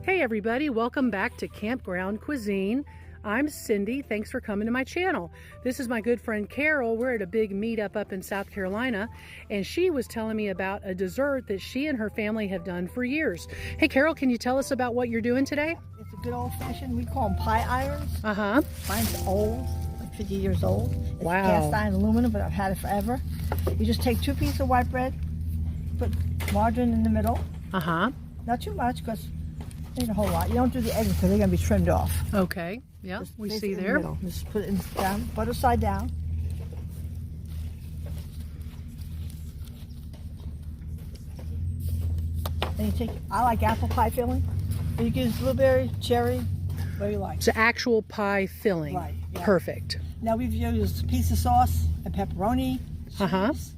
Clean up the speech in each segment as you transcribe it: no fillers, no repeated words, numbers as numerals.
Hey everybody, welcome back to Campground Cuisine. I'm Cindy. Thanks for coming to my channel. This is my good friend Carol. We're at a big meetup up in South Carolina, and she was telling me about a dessert that she and her family have done for years. Hey Carol, can you tell us about what you're doing today? It's a good old-fashioned, we call them pie irons. Uh-huh. Mine's old, like 50 years old. It's Wow. cast iron aluminum, but I've had it forever. You just take 2 pieces of white bread, put margarine in the middle. Uh-huh. Not too much, because ain't a whole lot. You don't do the eggs because they're going to be trimmed off. Okay. Yeah, Just we place see it in the there. middle. Just put it down, butter side down. Then you take, I like apple pie filling. But you can use blueberry, cherry, whatever you like. It's actual pie filling. Right, yeah. Perfect. Now we've used pizza sauce and pepperoni, Uh-huh. cheese,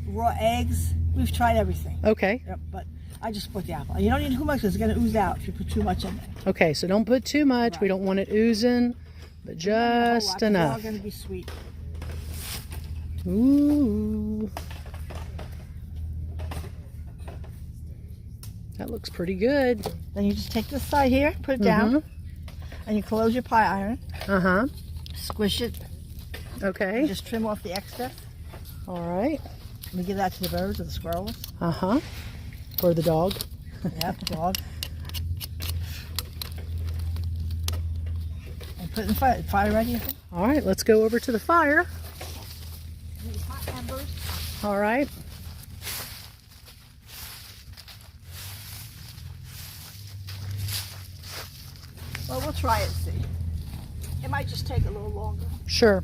raw eggs. We've tried everything. Okay. Yep, but I just put the apple. You don't need too much because it's going to ooze out if you put too much in there. Okay, so don't put too much. Right. We don't want it oozing, but just enough. It's all going to be sweet. Ooh. That looks pretty good. Then you just take this side here, put it down, and you close your pie iron. Uh-huh. Squish it. Okay. Just trim off the excess. All right. We give that to the birds or the squirrels. Uh-huh. Or the dog. Yep, dog. And put it in the fire. Fire ready? All right, let's go over to the fire. Use hot embers. All right. Well, we'll try it and see. It might just take a little longer. Sure.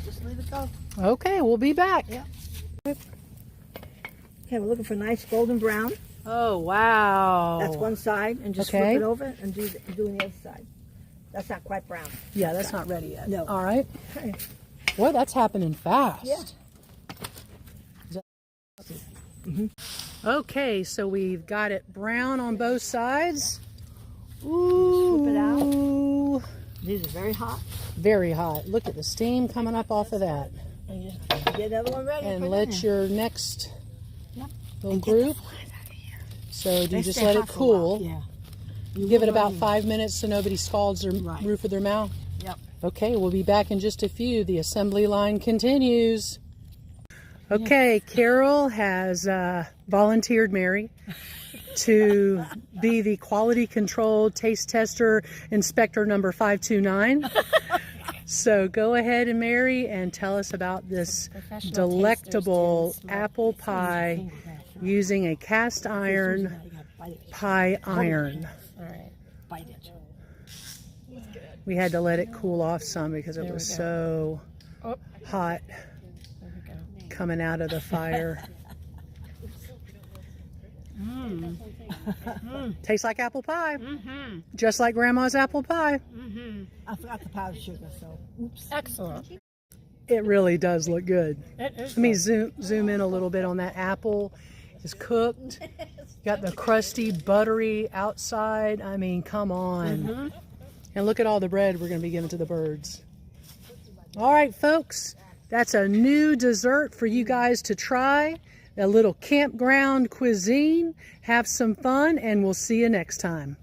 Just leave it go. Okay, we'll be back. Yeah. Okay, we're looking for nice golden brown. Oh, wow. That's one side, and just Okay. flip it over and do the other side. That's not quite brown. Yeah, that's not ready yet. No. All right. Okay. Boy, that's happening fast. Yeah. Okay, so we've got it brown on both sides. Ooh. Flip it out. These are very hot. Very hot. Look at the steam coming up off of that. And you just get another one ready. And put it let in there. your next Yep. little And get the group. flies out of here. So do you They just stay let hot it for a while. cool? Yeah. You give it will about run 5 minutes so nobody scalds their Right. roof of their mouth. Yep. Okay, we'll be back in just a few. The assembly line continues. Okay, Carol has volunteered Mary to be the quality control taste tester inspector number 529. So go ahead and Mary and tell us about this delectable apple pie using a cast iron pie iron. All right. Bite it. We had to let it cool off some because it was so hot coming out of the fire. Tastes like apple pie. Just like Grandma's apple pie. I forgot the powdered sugar, so oops. Excellent. It really does look good. It is. Let me zoom in a little bit on that apple. It's cooked. Got the crusty, buttery outside. I mean, come on. And look at all the bread we're going to be giving to the birds. All right, folks. That's a new dessert for you guys to try. A little campground cuisine. Have some fun, and we'll see you next time.